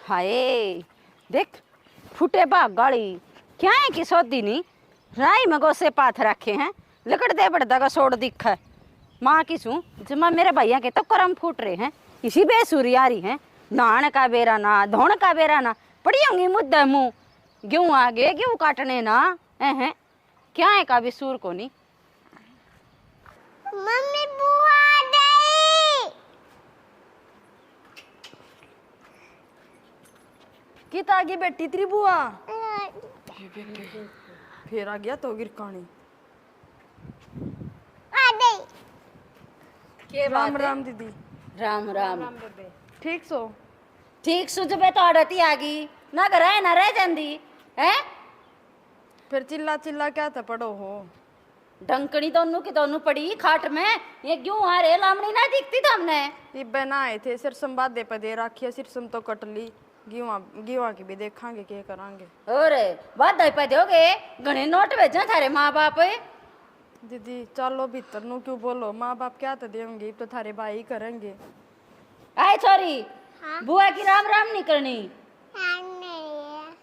हाय देख फुटे भाग गाड़ी क्या है कि सोदी नहीं राई में गोसे पाथ रखे हैं लकड़ दे बड़दा का सोड़ दिखा है माँ की सू जमा मेरे भैया के तो करम फूट रहे हैं इसी बेसुरी आ रही है नहाने का बेरा ना धोने का बेरा ना पड़ी होंगी मुद्दा मुँह गेहूँ आगे गेहूँ काटने ना हैं क्या है का भी सूर को नहीं मम्मी बुआ आ गई। कित आ गई बेटी तेरी बुआ फिर आ गया तो गिरकानी आ गई। के राम राम दीदी। राम राम ठीक सो ठीक सुझबे तो आड़ती आ गई ना घर है ना रह जाती है फिर चिल्ला चिल्ला क्या था पढ़ो हो डंकनी दोनों की दोनों पड़ी खाट में ये क्यों आ रहे लामड़ी ना दिखती तो हमने ये बनाए थे सिर संवादे पे दे रखी है सिर सम तो कट ली गिवा की भी देखांगे क्या करांगे और बात पे दोगे घने नोट भेजा थारे माँ बाप दीदी चलो भीतर नु क्यों बोलो माँ बाप क्या तो देंगे तो थारे भाई करेंगे आए छोरी बुआ की राम राम नहीं करनी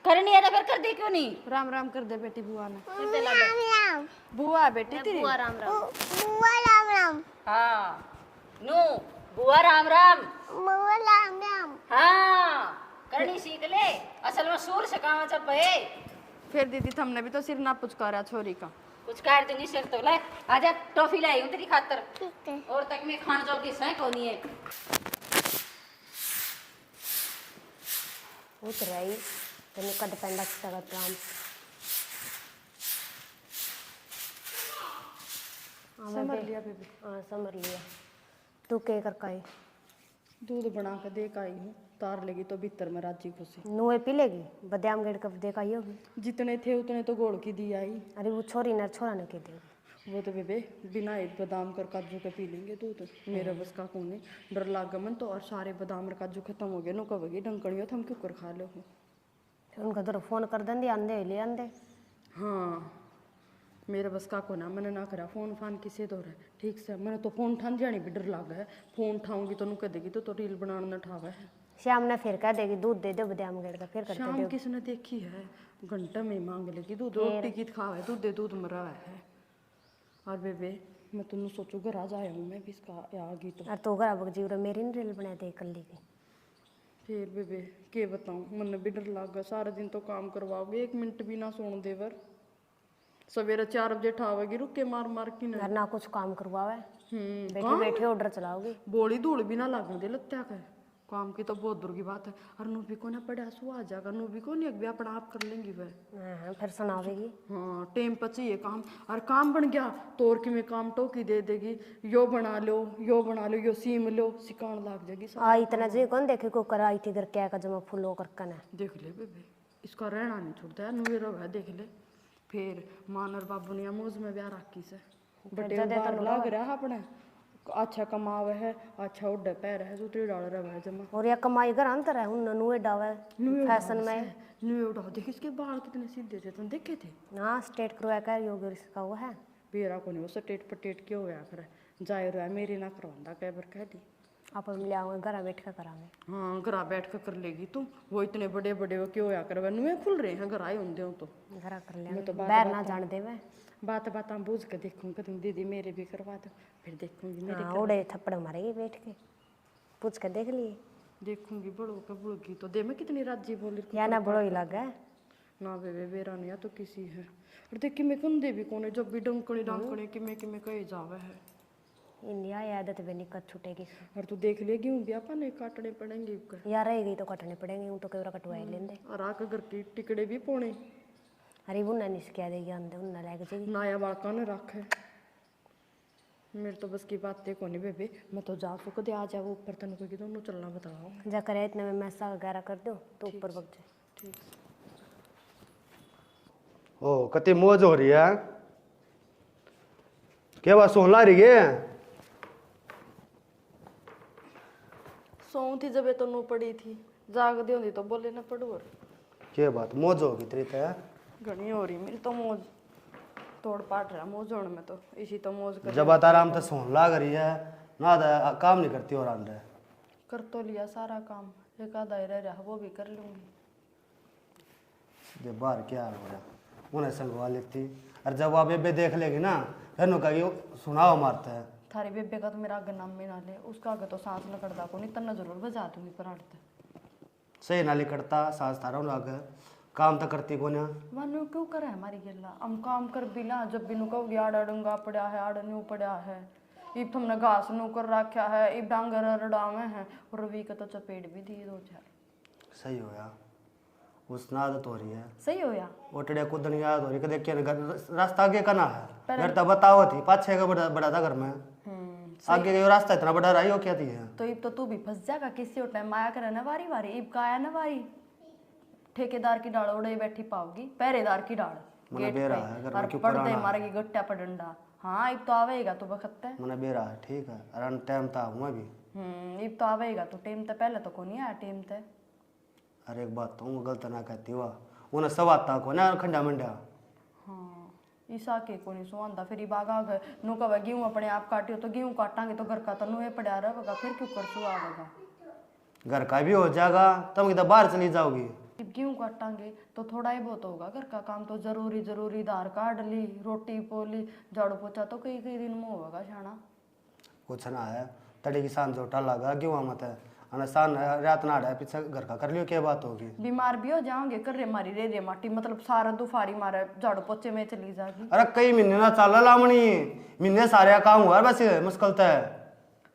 करनी है तो फिर कर दी क्यों नहीं राम राम कर दे बेटी बुआ ने राम राम बुआ बेटी तेरी बुआ राम राम हाँ नू बुआ राम राम बुआ राम राम। हाँ करनी सीख ले असल में सूर से काम चप है फिर दीदी तुमने भी तो सिर ना पुचकारा छोरी का कुछ कर दूंगी सिर तो ले आजा टॉफी लाई हूँ तेरी खातर ठीक है। और तक में खान जोगी सह कोनी है उतराई तने कद पेंडा तगत राम समझ लिया बेबी हाँ समझ लिया तू के कर काई दूध बना के दे के आई हूँ तार लेगी तो भीतर में राजी खुशी नुए पी लेगी बदाम गेड़ कब देखा ही होगी जितने थे उतने तो गोड़ की दी आई अरे वो छोरी ना छोरा ने के देगी वो तो बेबे बिना एक बादाम कर काजू के पी लेंगे दूध मेरे बस का कौन है डर लाग मन तो और सारे बादाम और काजू खत्म हो गए नो कहोगी डंकड़ियों तो हम क्यों कर खा लो उनका तो फोन कर देंगे आंदे ले आंदे हाँ मेरे बस का को ना मैंने ना करा फोन फान किसे तो रहा ठीक से मैंने तो फोन ठान जानी भी डर लाग है फोन उठाऊंगी तो कह देगी तो रील बनाना ठावा है शाम ने फिर कह देगी दूध दे दो बदाम गेड़ का फिर करके शाम किसने देखी है घंटा में मांग लेगी दूध रोटी की खावा है दूध दे दूध मरा है और बेबे मैं तुम सोचू घर आ जाया हूँ मैं भी इसका आ गई तो और तो घर बग जीव मेरी नहीं रील बना दे कल्ली की फिर बेबे के बताऊँ मन भी डर लग गया सारा दिन तो काम करवाओगे 1 मिनट भी ना सोने देवर सवेरे 4 बजे उठाओगी रुक के मार मार की घर ना कुछ काम करवावे बैठे हाँ? बैठे ऑर्डर चलाओगी बोली धूल भी ना लागू दे लत्या का काम की तो बहुत दूर की बात है और नूबी को ना पड़ा सु आ जाएगा नूबी को नहीं अभी अपना आप कर लेंगी वह हाँ फिर सुनावेगी हाँ टाइम पर चाहिए काम और काम बन गया तो और कि मैं काम टोकी दे देगी यो बना लो यो सीम लो सिकान लाग जाएगी आ इतना जी कौन देखे को कराई थी घर क्या का जमा फूलो कर कने देख ले बेबे इसका रहना नहीं छूटता है नुए रहा देख ले फिर मानर बाबू ने मौज में ब्याह रखी से बटे लग रहा अपने अच्छा कमावे है अच्छा उड़ पैर है सूत्री डाल रहा है जमा और या कमाई घर अंतर है उन नुए डावे फैशन में नुए उड़ा देख इसके बाल कितने सीधे थे तुम देखे थे ना स्टेट करवाया कर योग इसका वो है बेरा को नहीं वो स्टेट पटेट क्यों होया करे जाए रहा मेरी ना करवांदा कई बार कह दी आप ले आओगे घर बैठ कर करावे हाँ घर बैठ कर कर लेगी तू वो इतने बड़े बड़े वो क्यों होया करे नुए खुल रहे हैं घर आए होंगे तो घर कर ले मैं तो बाहर ना जान देवे बात बूझ के देखूंगी तुम दीदी मेरे भी करवा दो फिर देखूंगी मेरे हाँ उड़े थप्पड़ मारेगी बैठ के पूछ कर देख लिए देखूंगी बड़ो के बुड़गी तो दे मैं कितनी राजी बोली या ना बड़ो ही लगा ना बेबे बेरा नहीं तो किसी है और देख कि मैं कंधे भी कोने जब भी डंकनी डांकनी कि मैं कहे जावे है इंडिया आदत भी नहीं कट छूटेगी और तू देख लेगी हूँ भी अपन काटने पड़ेंगे यार रहेगी तो कटने पड़ेंगे ऊँ तो कई बार कटवाई लेंदे और आके घर की टिकड़े भी पौने अरे वो ना निस्किया देगी अंदर उन्ना लग जाएगी नाया बालका ने रखे मेरे तो बस की बातें को नहीं बेबे मैं तो जा सको दे आ जाओ ऊपर तन को दोनों चलना बताओ जा करे इतने में मैसा वगैरह कर दो तो ऊपर बग जाए ठीक ओ कति मौज हो रही है क्या बात सोन ला रही है सौ थी जब ये तो नो पड़ी थी जाग दी होती तो बोले ना पड़ू और क्या बात मौज होगी तेरी तय घनी हो रही मेरी तो मौज तोड़ पाट रहा मौज होने में तो इसी तो मौज कर जब आराम तो सोन लाग रही है ना काम नहीं करती और आंदे कर तो लिया सारा काम, एक आधा ही रह रहा, वो भी कर लूंगी। ये बाहर क्या हो रहा उन्हें संगवा लेती। और जब आप बेबे देख लेगी ना फिर नु कही सुनाओ मारता है। थारी बेबे का तो मेरा आगे नाम भी ना ले, उसका आगे तो सांस न करदा को नहीं, तना जरूर बजा दूंगी पराठते। सही नाली करता सांस थारा आगे काम तो करती को ना। वन क्यों करे हमारी गिल्ला, हम काम कर भी ला, जब भी नु कहोगी आड़ अड़ंगा पड़ा है, आड़ न्यू पड़ा है, इब तुमने घास नु कर रखा है, इब डांगर रडावे हैं, और रवि का तो चपेट भी दिए दो चार। सही होया उसना आदत हो रही है। सही हो या ओटड़े कूदन की आदत हो रही है। देख के रास्ता आगे कना है घर तो बताओ थी पाछे का बड़ा था घर में। आगे का रास्ता इतना बड़ा रही हो क्या थी है। तो इब तो तू भी फंस जाएगा, किसी और टाइम आया करे ना वारी वारी, इब का आया ना वारी, ठेकेदार की डाल उड़े बैठी पाओगी, पहरेदार की डाल मने बेरा है घर में क्यों पड़ दे पुराना मारेगी गट्टा पर डंडा। हाँ इब तो आवेगा तो बखत है। मने बेरा है ठीक है अरन टाइम था मैं भी। इब तो आवेगा तो टेम ते, पहले तो को नहीं आया टेम ते। अरे एक बात तो गलत ना कहती हुआ उन्हें सवाता को ना खंडा मंडा। हाँ ईसा के को नहीं सुहांदा, फिर बागा घर नु कवे गेहूं अपने आप काटियो तो गेहूं काटांगे तो घर का तो नुए पड़ा रहेगा, फिर क्यों कर सु आवेगा। घर का भी हो जाएगा तुम किधर बाहर चली जाओगी। जब गेहूं काटांगे तो थोड़ा ही बहुत होगा, घर का काम तो जरूरी धार काट ली, रोटी पोली, झाड़ू पोछा तो कई कई दिन में होगा शाना। कुछ ना है तड़ी की सांझ जोटा लगा गेहूं मत है सान रात ना है पीछे घर का कर लियो क्या बात होगी। बीमार भी हो जाओगे, कर रे मारी रे माटी, मतलब सारा दुफारी मारे झाड़ू पोछे में चली जाएगी। अरे कई महीने ना चल लामणी महीने सारे काम हुआ बस मुश्किल तो है।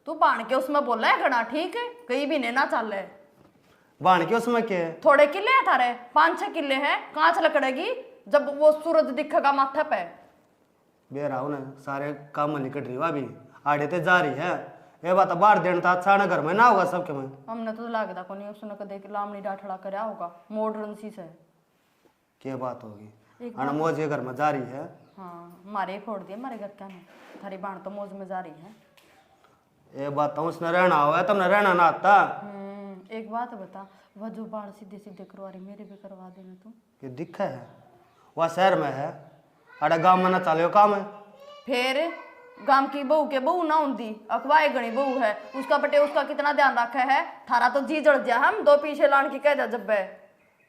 तू बाण के उसमें बोला है घना ठीक है, कई भी ने ना चल है बाण के उसमें क्या थोड़े किले है थारे, 5-6 किले हैं, कांच लकड़ेगी जब वो सूरज दिखेगा माथे पे। बेरा उन्हें सारे काम निकट रही अभी आड़े ते जा रही है। ये बात बाहर देना था अच्छा ना घर में ना होगा सबके में। हमने तो लगता को नहीं उसने कदे लामनी डाठड़ा करया होगा मॉडर्न सी से। क्या बात होगी अना मौज के घर में जा रही है। हाँ मारे ही फोड़ दिया मारे घर क्या ने, थारी बाण तो मौज में जा रही है। ये बात तो उसने रहना हुआ है तुमने रहना ना आता। एक बात बता, वह जो बाण सीधे सीधे करवा रही मेरे भी करवा देना तू। ये दिक्कत है वह शहर में है अरे गांव में ना चलो काम है। फिर गांव की बहू के बहू ना होती, अखवाए गणी बहू है, उसका बटे उसका कितना ध्यान रखा है। थारा तो जी जड़ जा, हम 2 पीछे लान की कह जा जब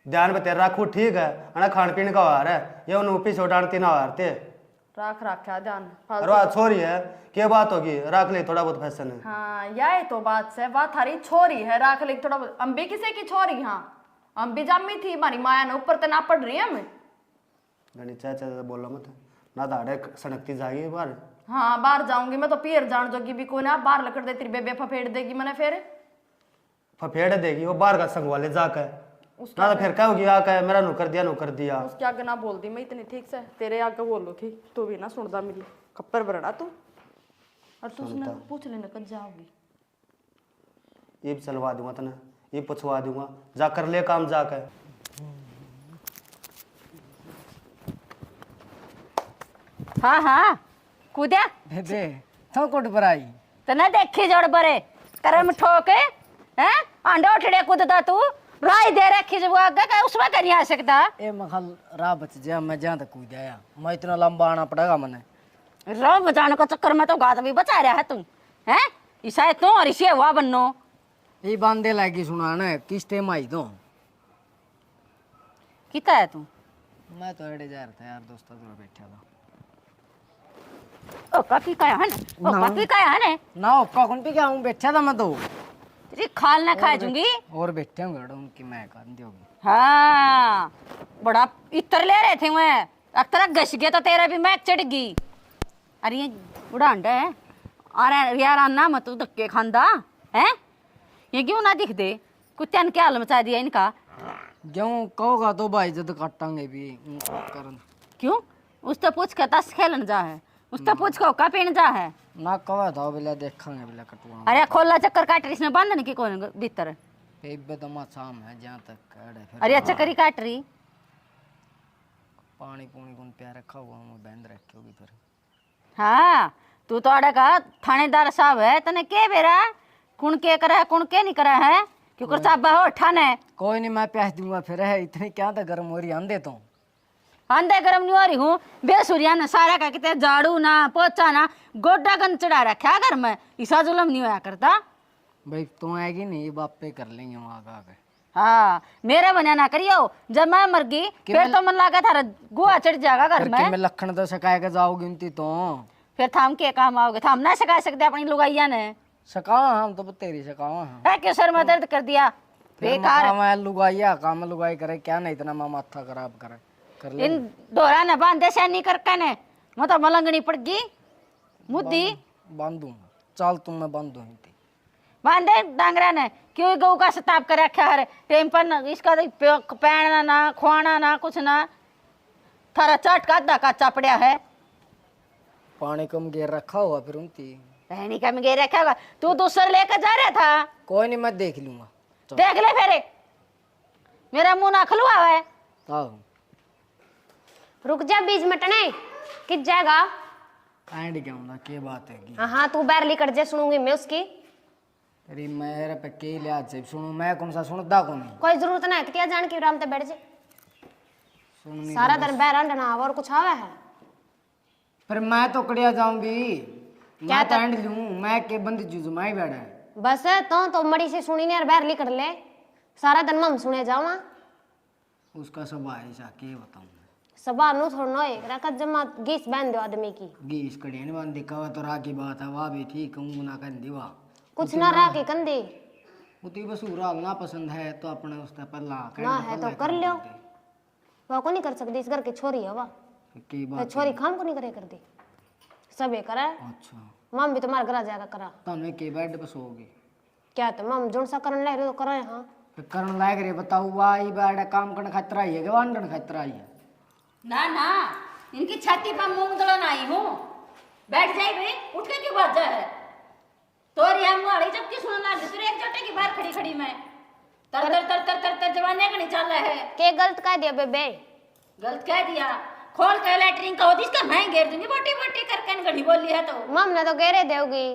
ध्यान पे तेरा रखू ठीक है अना खान पीने का हार है ये उन्हें पीछे डांटती ना हारते रख रखा ध्यान। अरे बात छोरी है क्या बात होगी रख ले थोड़ा बहुत फैशन है। हाँ यही तो बात से, बात थारी छोरी है रख ले थोड़ा बहुत। अम्बी किसे की छोरी, हाँ अम्बी जामी थी हमारी माया ने ऊपर तो ना पड़ रही है हमें। गणी चाचा बोलो मत ना दाड़े सड़कती जाएगी बाहर। हाँ बाहर जाऊंगी मैं तो पियर जान जोगी भी कोई ना, बाहर लकड़ दे तेरी बेबे फफेड़ देगी मैंने, फिर फफेड़ देगी वो बाहर का संग वाले जाकर ना तो फिर क्या होगी आकर मेरा नुकर दिया। उसके आगे ना बोल दी मैं इतनी ठीक से, तेरे आगे बोलो थी तू भी ना सुनता मेरी कप्पर भरना तू। और तू उसने पूछ लेना कब जाओगी। ये चलवा दूंगा तना ये पुछवा दूंगा जाकर ले काम जाकर। हाँ हाँ कूद्या बेबे तो कोट पर आई तना देखी जोड़ बरे करम ठोके हैं अंडा उठड़े कूदता तू राय दे रखी जब आगे का उसमें तो नहीं आ सकता। ए मखल राह बच जा, मैं जहाँ तक कूद आया, मैं इतना लंबा आना पड़ेगा मने। राह बचाने के चक्कर में तो गात भी बचा रहा है तू हैं ईसा तू और इसे हुआ बन्नो ये बांधे लागी सुना ना किस टाइम आई तो किता है तू। मैं तो एड़े जा रहा था यार दोस्तों तो बैठा था। ओ काकी का है ना, ओ काकी का है ना ना ओका कौन पे क्या हूँ बैठा था मैं तो। तेरी खाल ना खा जूंगी और बैठे होंगे उनकी मैं कर दोगी। हाँ बड़ा इतर ले रहे थे मैं अक्तरा घस गया तो तेरा भी मैक चढ़ गई। अरे ये बड़ा अंडा है अरे यार अन्ना मत धक्के खांदा है ये क्यों ना दिख दे कुत्ते ने क्या हाल मचा दिया इनका। क्यों कहोगा तो भाई जब काटांगे भी करन क्यों उससे पूछ के तस खेलन जा है उससे पूछ के का पीने जा है ना कवा था बिला देखेंगे बिला कटवा। अरे खोला चक्कर काट रही इसने बांधने की कौन भीतर बेबे तो मैं शाम है जहाँ तक कड़े फिर अरे चक्कर ही काट रही पानी पूनी कौन प्यार रखा हुआ मैं बंद रखे होगी फिर। हाँ तू तो अड़े का थानेदार साहब है तने के बेरा कुण के करा है कुण के नहीं करा है क्योंकि चाबा हो ठाने कोई नहीं मैं प्यास दूंगा फिर है इतनी क्या था गर्म हो रही आंधे तो आंधे गरम नहीं हो रही हूँ बेसुरिया ने सारा का कितने झाड़ू ना पोछा ना गोड्डा गन चढ़ा रखा घर में ईसा जुलम नहीं होया करता। भाई तू आएगी नहीं बाप पे कर लेंगे वहाँ का आके। हाँ मेरा बना ना करियो, जब मैं मर गई फिर तो मन लगा थारा गुआ चढ़ जाएगा घर फिर में। कि मैं लखन तो सकाए के जाओगी उनती तो फिर थाम के काम आओगे, थाम ना सिखा सकते अपनी लुगाइया ने। सकावा हम तो तेरी सकावा हम है क्यों सर में दर्द कर दिया बेकार। मैं लुगाइया काम लुगाई करे क्या नहीं इतना मैं माथा खराब करे कर ले। इन दोरा ने बांधे से नहीं करके ने मैं तो मलंगनी पड़ गई मुद्दी बांधूंगा चल तुम मैं बांधू बांधे डांगरा ने क्यों गऊ का सताप कर रखा है टाइम पर न, इसका तो पहनना ना खुआना ना कुछ ना, थारा चट का अद्धा कच्चा पड़ा है। पानी कम घेर रखा हुआ फिर उनती रहनी का में गे रखा होगा, तू दूसर लेकर जा रहा था। कोई नहीं मैं देख लूंगा देख ले फिर, मेरा मुंह ना खुलवा है। आओ रुक जा बीज मटने किस जाएगा। एंड क्या होना क्या बात है हाँ हाँ तू बैरली कट जा सुनूंगी मैं उसकी। अरे मेरे पे के लिहाज से सुनो मैं कौन सा सुनता कौन है कोई जरूरत नहीं कितिया जान की आराम से बैठ जा, सुननी सारा दिन बैर ना और कुछ आवे है। फिर मैं तो कड़िया जाऊंगी क्या मैं तो एंड लूं मैं के बंद जूझ मैं ही बैठा है बस तो मड़ी से सुनी नहीं बैरली कर ले, सारा दिन मम सुने जावा। उसका स्वभाव ऐसा के बताऊं सबा नु थोड़ा एक रखत जमा गीस बांध दो आदमी की। गीस कड़िया नहीं बांधी कवा तो राह की बात है वाह भी ठीक हूँ ना कर दी वाह कुछ ना रहा के कंधे उती बस उरा ना पसंद है तो अपने उसका पल्ला ना है तो कर लो, वह को नहीं कर सकती इस घर की छोरी है वह की तो बात छोरी खाम को नहीं करे कर दी सबे करा। अच्छा मम भी तुम्हारे घर आ जाएगा करा तने के बेड पे सोओगी क्या तो मम जोन सा करने लग रहे तो करे। हाँ फिर करण लायक रे बताओ वाई बैड काम करने खतरा ही है कि वांडन खतरा ही है। ना ना इनकी छाती पर मूंग दलन आई हूँ, बैठ जाए भाई उठ के क्यों बात जा है तो रिया मुआड़ी जब की सुनना दूसरे एक जोटे की बाहर खड़ी खड़ी मैं तर तर तर तर तर तर जवाने का नहीं चल रहा है। के गलत कह दिया बेबे, गलत कह दिया खोल के लैटरिन का होती इसका मैं घेर दूंगी बोटी बोटी करके घड़ी बोली है तो मम ने तो गेरे देगी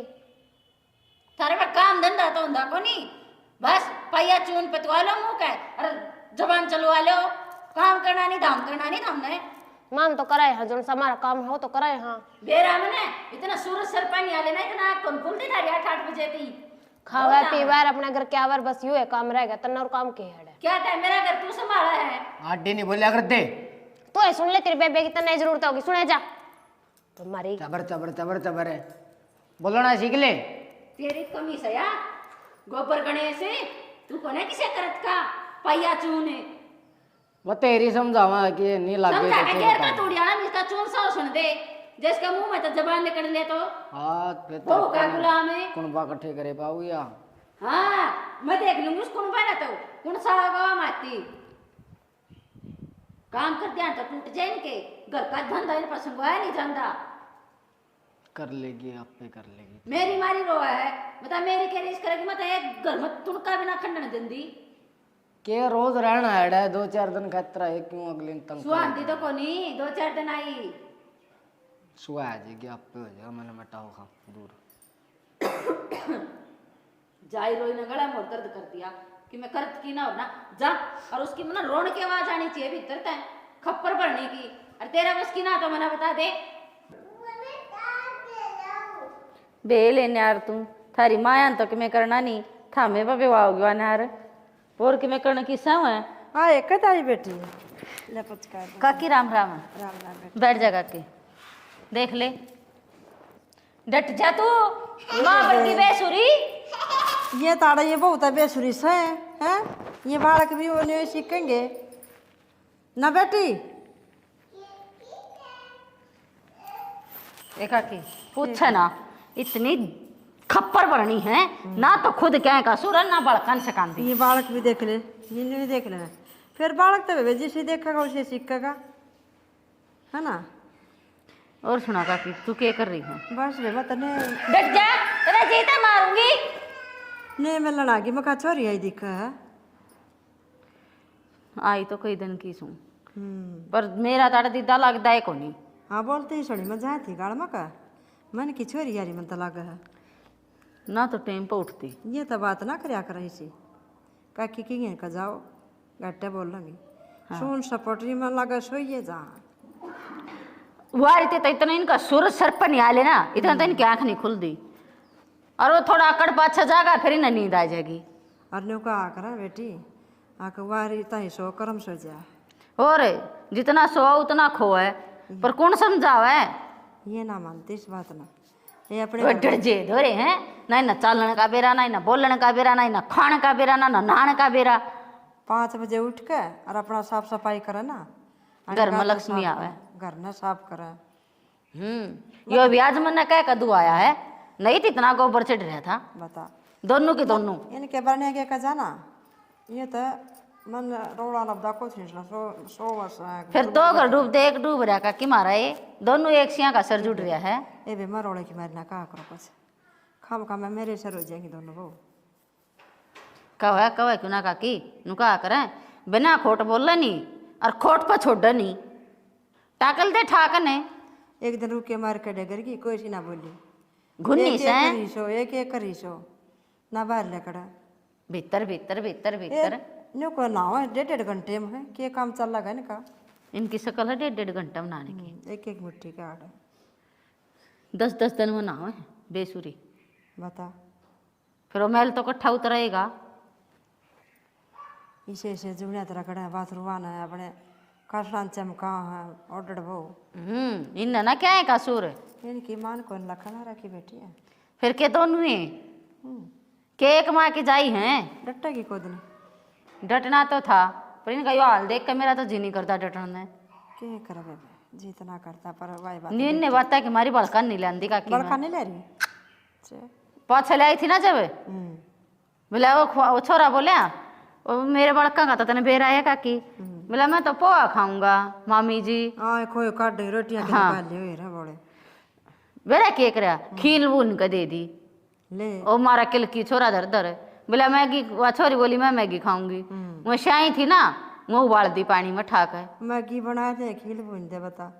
थारे में काम धंधा तो ਹੁੰਦਾ को नहीं, बस पैया चून पतवा लो मुंह का अरे जबान चलवा लो, काम करना नहीं धाम करना नहीं धामने। मम तो कराए हाँ जोन सा हमारा काम हो तो कराए। हाँ बेरा मने इतना सूरज सर पानी आले ना इतना आँख कौन खुलती थारी 8-8 बजे थी खावा पीवार अपने घर क्या वर बस यूं है काम रहेगा तन्ना और काम के है क्या था मेरा घर तू संभाला है। आंटी नहीं बोलिया करते तो ये सुन ले तेरे बेबे की तन्ना जरूरत होगी सुने जा तुम्हारी चबर चबर चबर चबर है बोलना सीख ले तेरी कमी से या गोबर गणेश से तू कोने किसे करत का पैया चूने वो तेरी समझावा कि नहीं लगे समझा तो के क्या घेर का बताऊं। तोड़ियाना इसका चून सा सुन दे जिसका मुंह में तो जबान निकल ले तो हाँ फिर वो का गुलाम है। कौन बा इकट्ठे करे पाऊ या हाँ मैं देख लूंगी उसको बना तो कौन सा होगा माती काम कर दिया तो टूट जाए इनके घर का धंधा इन पसंद है नहीं धंधा कर लेगी आप पे कर लेगी मेरी मारी रोआ है बता मेरी क्या रीस करेगी मत एक घर में तुड़का बिना खंडन दंदी के रोज रहना है 2-4 दिन खतरा है क्यों अगले दिन तंग सुहांती तो कोनी 2-4 दिन आई सुहा जाएगी आप पे हो जाएगा मैंने मटाओ खा दूर जाई रोई ने गला मोड़ दर्द कर दिया कि मैं करत की ना हो ना जा और उसकी ना रोने की आवाज आनी चाहिए भीतर तय खप्पर भरने की और तेरा बस की ना तो मना बता दे बे लेने यार तू थारी माया तो कि मैं करना नहीं था मैं बाबे वाओगे वाने यार और कि मैं करना किस्सा है हाँ एक तारी बेटी ले पचकार काकी राम राम राम राम बैठ जा काकी देख ले डट जा तू माँ बड़की बेसुरी ये ताड़ा ये बहुत बेसुरी से हैं ये बालक भी उन्हें सीखेंगे ना बेटी एका की पूछे ना इतनी खप्पर भरनी है ना तो खुद क्या का सुरन ना बड़कन से कांदी ये बालक भी देख ले ये नहीं देख लेना फिर बालक तो जिसे देखेगा उसे सीखेगा है ना। और सुना काकी तू क्या कर रही है बस रे मत ने डट जा तेरा जीता मारूंगी ने मैं लड़ागी मका छोरी आई दिखा है आई तो कई दिन की सू पर मेरा ताड़ा दीदा लगता है को नहीं हाँ बोलते ही सड़ी मजा थी गाड़ मका मन की छोरी यारी मन तो लगा है ना तो टाइम पर उठती ये तो बात ना करया कर सी काकी की का जाओ गट्टे बोल लगी सुन सपोटरी में लगा सोइए जा वारी तो इतना इनका सुर सर पर नहीं आले ना इतना तो इनकी आंख नहीं खुल दी और वो थोड़ा अकड़ पाछा जाएगा फिर इन्हें नींद आ जाएगी। और न्यू का आकर बेटी आके वारी ताई सो कर्म सो जा। और जितना सोआ उतना खोए, पर कौन समझावे? ये ना मानती इस बात ना, ये अपने वो डर जे धोरे हैं, ना चालन का बेरा, ना बोलन का बेरा, ना खान का बेरा, ना नहान का बेरा। 5 बजे उठ के और अपना साफ सफाई करे ना, घर में लक्ष्मी आवे, घर न साफ करे। यो भी आज मैंने कह कदू आया है, नहीं तो इतना गोबर चढ़ रहा था। बता दोनों की दोनों इनके बरने के का जाना, ये तो मन रोड़ा लबदा को छींचना 100 वर्ष है। फिर तो घर डूब दे, एक डूब रहा का कि मारा ये दोनों एक सिया का सर जुड़ रहा है। ए बे मरोड़े की मारना का करो कुछ खाम खा में मेरे सर हो जाएंगे दोनों वो। कवा क्यों ना काकी नुका करें, बिना खोट बोल नहीं और खोट पर छोड़ नहीं, टाकल दे ठाकने। एक दिन रुके मार के डगर की कोई सी ना बोली, घुन्नी से एक करीसो ना बाहर लेकड़ा भीतर भीतर भीतर भीतर। न्यू को ना हो 1.5 घंटे में है के काम चल लगा इनका। इनकी शकल है 1.5 घंटा बनाने की, एक मिट्टी का आड़ा 10 दिन में ना हो बेसुरी। बता फिर वो मैल तो कट्ठा उतरेगा। इसे जुड़िया तरह कड़ा बाथरूम आना है अपने काशरान चमका है ऑर्डर वो। इन ना क्या है कसूर, इनकी मान को लखना रखी बेटी है। फिर के दोनों ही के एक माँ की जाई हैं। डट्टा की को दिन डटना तो था, पर इनका यो हाल देख कर मेरा तो जी नहीं करता डटने में। के करे बेबे जितना करता पर वाई बात नींद ने बात है कि हमारी बड़का नहीं लांदी का बड़का नहीं ले रही पाँच ले आई थी ना जब बोला वो छोरा बोले वो मेरे बड़का का तो तने बेरा है काकी। बोला मैं तो पोहा खाऊंगा मामी जी। हाँ खोए काट दे रोटियां के निकाल ले रे बड़े बेरा केक रहा खील बुन के दे दी ले ओ मारा किल की छोरा दर दर। बोला मैगी, वह छोरी बोली मैं मैगी खाऊंगी। वो शाही थी ना वो उबाल दी पानी में ठाक है। मैगी बना दे खील भून दे बता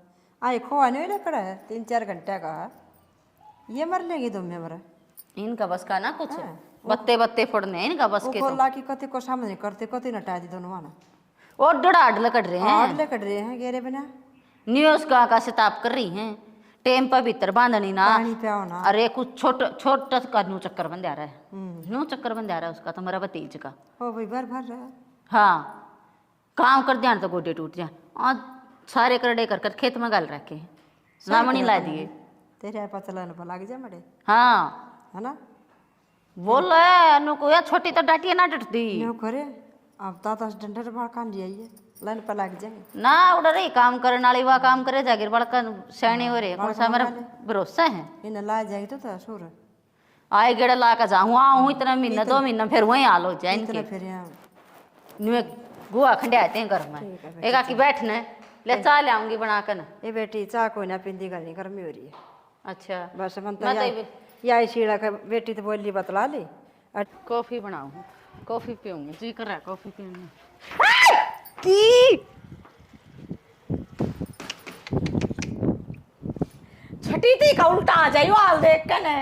आए खोआ नहीं लकड़ा है 3-4 घंटे का है। ये मर लेगी तुम में मरा इनका बस का ना कुछ बत्ते बत्ते फोड़ने इनका बस के। ला की कति को सामने करते कति नटा दी दोनों वाला और डड़ाड लकड़ रहे हैं, आडले कट रहे हैं गेरे बिना न्यूज का सिताब कर रही हैं। टेम पर भीतर बांधनी ना, पानी पियाओ ना। अरे कुछ छोटा का नू चक्कर बंद आ रहा है, नू चक्कर बंद आ रहा है उसका तो मेरा भतीज का। हो भाई भर भर रहा है। हाँ काम कर दिया तो गोडे टूट जाए और सारे करडे कर खेत में गाल रखे लामणी ला दिए तेरे पतला न लग जा मड़े हाँ है ना बोल अनु को या छोटी तो डांटिए ना डटती न्यू करे अब ताता डंडर बाल कान दिया ये लाइन पर लग जाएंगे ना उड़ रही काम करने वाली वह काम करे जागिर बड़का सैनी हो रहे कौन सा मेरा भरोसा है। इन्हें ला जाएगी तो सुर आए गेड़ा ला कर जाऊँ आऊँ इतना महीना 2 महीना फिर वहीं हाल हो जाए इतना इनके। फिर यहाँ नुए गुआ खंडे आते हैं घर में एक आकी बैठने ले चाय ले आऊंगी बना कर ना। ये बेटी चाह कोई ना पिंदी करनी गर्मी हो रही है। अच्छा बस मन तो मैं तो या सीढ़ा का बेटी तो बोली बतला ली कॉफी बनाऊँ, कॉफी पीऊंगी जी कर रहा है कॉफी पीऊंगी। छठी थी का उल्टा आ जाइयो हाल देख कर ने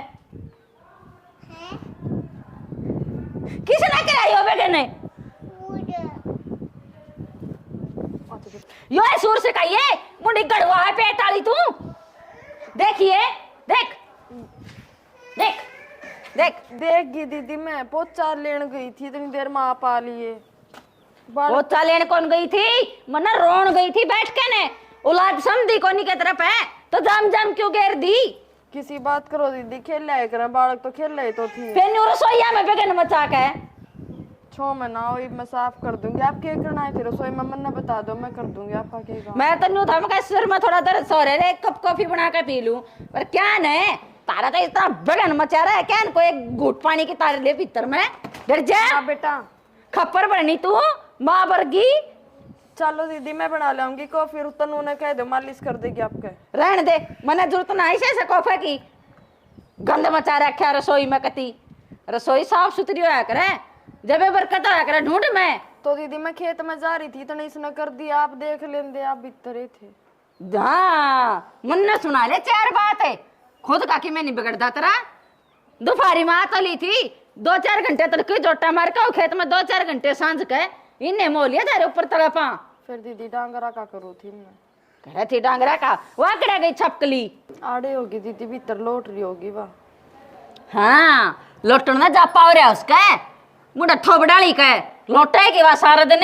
किसने कराई बेटे ने यो है सूर से कहिए मुंडी गड़वा है पेट वाली तू देखिए देख देख देख देख दीदी मैं पोचा लेने गई थी इतनी देर में आप आ लिए। पोचा लेने कौन गई थी? मना रोन गई थी बैठ के ने औलाद समझी कोनी के तरफ है तो जाम जाम क्यों घेर दी? किसी बात करो दीदी खेल रहे कर बालक तो खेल रहे तो थी फिर न्यू रसोईया में बेगन मचा के 6 महीना हुई मैं साफ कर दूंगी। आप क्या करना है फिर रसोई में मन्ना बता दो मैं कर दूंगी आपका क्या। मैं तो न्यू था मैं सिर में थोड़ा दर्द सो रहे एक कप कॉफी बना के पी लूं पर क्या न तारा तो इतना बेगन मचा रहा है क्या को एक घूट पानी की तार ले भीतर में डर जा बेटा खप्पर बनी तू माँ वर्गी। चलो दीदी मैं बना लाऊंगी कॉफी तनु ने कह दो मालिश कर देगी आपके। रहने दे मने जरूरत ना ऐसे कॉफी की गंद मचा रखा रसोई में कती रसोई साफ सुथरी होया करे जब बरकत होया करे ढूंढ में। तो दीदी मैं खेत में जा रही थी तो इसने कर दिया आप देख लेंदे आप भीतर ही थे। हाँ मुन्ना सुना ले 4 बात है खुद का कि मैं नहीं बिगड़ता तेरा। दोपहरी में तो ली थी 2-4 घंटे तक जोटा मार के खेत में 2-4 घंटे सांझ के इन्हें मोलिया तेरे ऊपर तड़पा। फिर दीदी डांगरा का करो थी मैं कह रही थी डांगरा का वह कड़ा गई छपकली आड़े होगी दीदी भीतर लौट रही होगी वाह। हाँ लोटन ना जापा हो रहा उसका मुंडा थोबड़ाली का लोटा है कि वह सारा दिन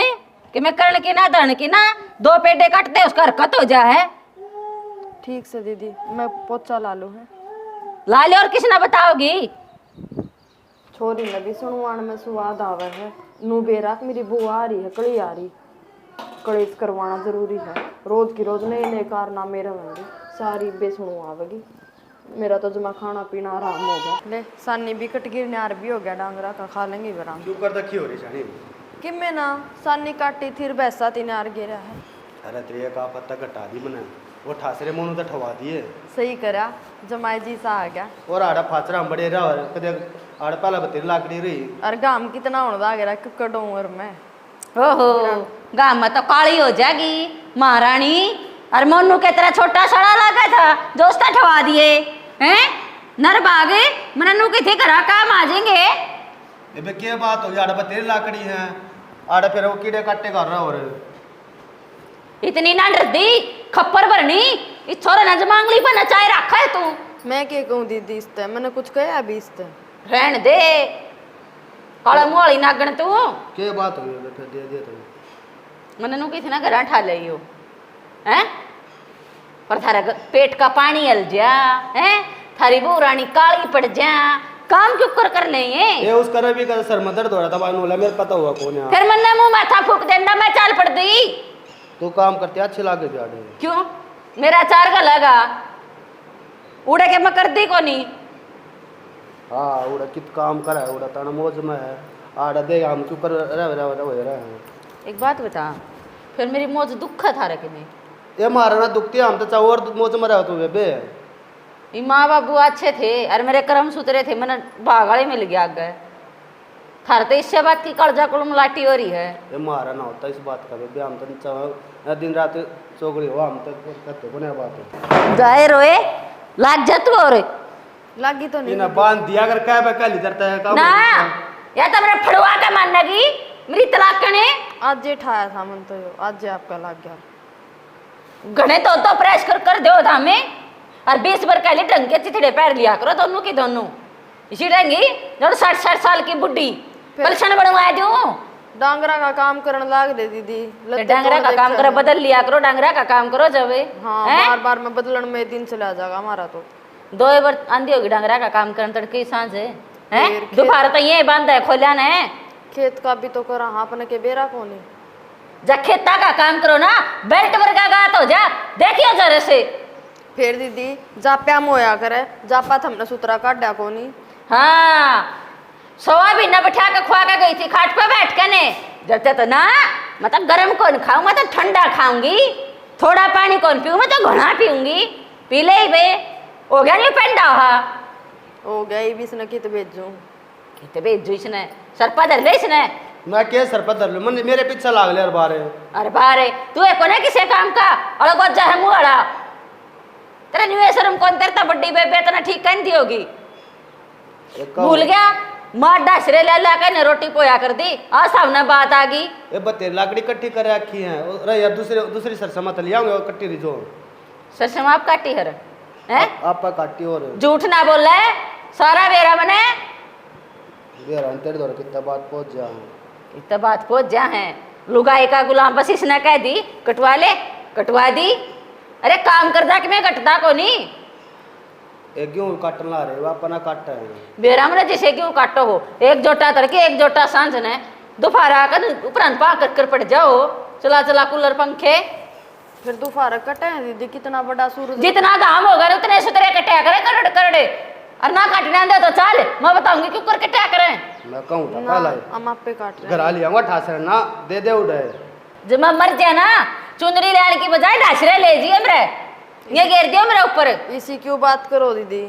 कि मैं कर्ण की ना धन की ना 2 पेटे कटते उसका हरकत हो जा है। ठीक से दीदी, मैं पोचा ला लूँ है। ला ले और किसी ना बताओगी। छोरी ने भी सुनवान में स्वाद आवे है। नू बेराक मेरी बुआ आ रही है, कड़ी आ रही, कड़ेस करवाना जरूरी है। रोज की रोज नए नए कारनामे रहेंगे, सारी बे सुनू आवेगी। मेरा तो जमा खाना पीना आराम हो गया। ले सानी भी कटगिर नार भी हो गया, डांगरा का खा लेंगे बराम। क्यों कर रखी हो रही शानी? कि मैं ना सानी काटी थी बैसा तीन नार गिरा है। अरे तेरे का पत्ता कटा दी मैंने, वो ठासरे मोनू तो ठवा दिए। सही करा, जमाई जी सा आ गया। और आड़ा फाचरा हम बड़े रहा कदे आड़ पहला बतेरी लाकड़ी रही। और गाम कितना होने लग गया कुकड़ों और मैं। ओहो गाँव में तो काली हो जाएगी महारानी। और मोनू के तरह छोटा सड़ा लगा था जो उसका ठवा दिए हैं नर भागे मनू की थी करा काम आ जाएंगे। अबे क्या बात हो, आड़ बतेरी लाकड़ी है, आड़ फिर वो कीड़े काटे कर रहा। और इतनी ना डरदी खप्पर भरनी इस छोरा ना जमांगली पर नचाए रखा है तू। मैं क्या कहूँ दीदी, इसते मैंने कुछ कहा अभी इसते। रहन दे काला मुहाली नागण तू। क्या बात हुई है? फिर दे दिया तुम। मनू की थी ना घर ठा ले हैं पर थारा पेट का पानी हल जा हैं, थारी बहू रानी काली पड़ जा, काम क्यों कर लेंगे। ये उसका भी कर सर में दर्द हो रहा था, बानू मेरे पता हुआ कौन है। फिर मैंने मुंह माथा फूक देना, मैं चाल पड़ दी। तू काम करते अच्छे लागे जा रहे। क्यों मेरा चार का लगा उड़े के मैं कर दी को नहीं। हाँ उड़ा कित काम करा है, उड़ा ताना मौज में है। आड़ा दे हम क्यों कर रहे हैं। एक बात बता, फिर मेरी मौज दुख था रखे में ये मारा ना दुखती हम तो चाहो और मौज में रहो तू बेबे। ये माँ बाबू अच्छे थे और मेरे कर्म सुतरे थे, मैंने बागाड़े मिल गया गए थार तो इससे बात की कलजा कुलम लाटी हो रही है। ये मारा ना होता इस बात का बेबे, हम तो चाहो दिन रात चौकड़ी हो हम तो करते को बात जाए रोए लाग जा तू और लागी तो नहीं ना बांध दिया अगर क्या पहले करता है काम ना या तो मेरे फड़वा का मानना की मेरी तलाक कने आज जे ठाया था मन तो यो, आज जे आपका लाग गया घने तो प्रेस कर दो धामे और 20 बार कहली ढंग के चिथड़े पैर लिया करो दोनों की दोनों। इसी ढंगी जो 60 साल की बुढ़ी पलछन बनवाए दो। डांगरा का काम करने लाग दे दीदी। डांगरा का काम करो, बदल लिया करो, डांगरा का काम करो जब। हाँ बार बार में बदलन में दिन चला जाएगा हमारा तो। 2 बार आंधी होगी डांगरा का काम करने तड़के सांझ है दोपहर तो ये बंद है खोलिया ने। खेत का भी तो करा, हाँ अपने के बेरा कोनी जा खेता का काम करो ना, बेल्ट वर्गा गात हो जा देखियो जरा से। फिर दीदी जाप्या मोया करे, जापा हमने सुतरा काटा कोनी। हाँ सवा भी न बैठा के खुआ के गई थी खाट पे बैठ के ने जब तो ना मतलब गर्म कौन खाऊं, मैं तो ठंडा खाऊंगी। थोड़ा पानी कौन पीऊं, मैं तो घना पीऊंगी। पी ले बे हो गया नहीं पेंडा हो गई भी इसने कित भेजूं किते भेजू इसने सरपा धर ले इसने। मैं क्या सर पर धर लूं, मन मेरे पीछे लाग ले बारे। अरे बारे तू है कोने किसे काम का अलग वजह है मुआड़ा तेरा न्यू शर्म कौन तेरता बड्डी बेबे तना ठीक कर दी होगी। भूल गया मार डासरे ले ला के ने रोटी पोया कर दी आ सामने बात आ गई। ए बते लाकड़ी इकट्ठी कर रखी है। अरे यार दूसरी सरसमा तल आऊंगा कट्टी रिजो सरसम आप काटी हर हैं आपा काटी और झूठ ना बोल रहा सारा बेरा बने बेरा तेरे दौर कितना बात पहुंच जा इतना बात पहुंच जा है। लुगाई का गुलाम बस इसने कह दी कटवा ले कटवा दी। अरे काम कर जा कि मैं कटता को नहीं एक क्यों काटन ला रहे अपना काट है बेरा में जैसे क्यों काटो हो एक जोटा तड़के एक जोटा सांझ ने दोपहर आकर उपरांत पा कर पड़ जाओ चला चला कूलर पंखे। फिर दोपहर कटे हैं दीदी, कितना बड़ा सूरज। जितना दाम होगा उतने सुतरे कटे करे करड़ करड़े और ना काटने दे तो चल मैं बताऊंगी क्यों कर कटा करें। मैं कहूँ था पहला हम आप पे काट रहे घर आ लिया ठासर ना दे दे उड़े जब मैं मर जाए ना चुंदरी लाने की बजाय डासरे ले जिए मेरे ये घेर दियो मेरे ऊपर। इसी क्यों बात करो दीदी,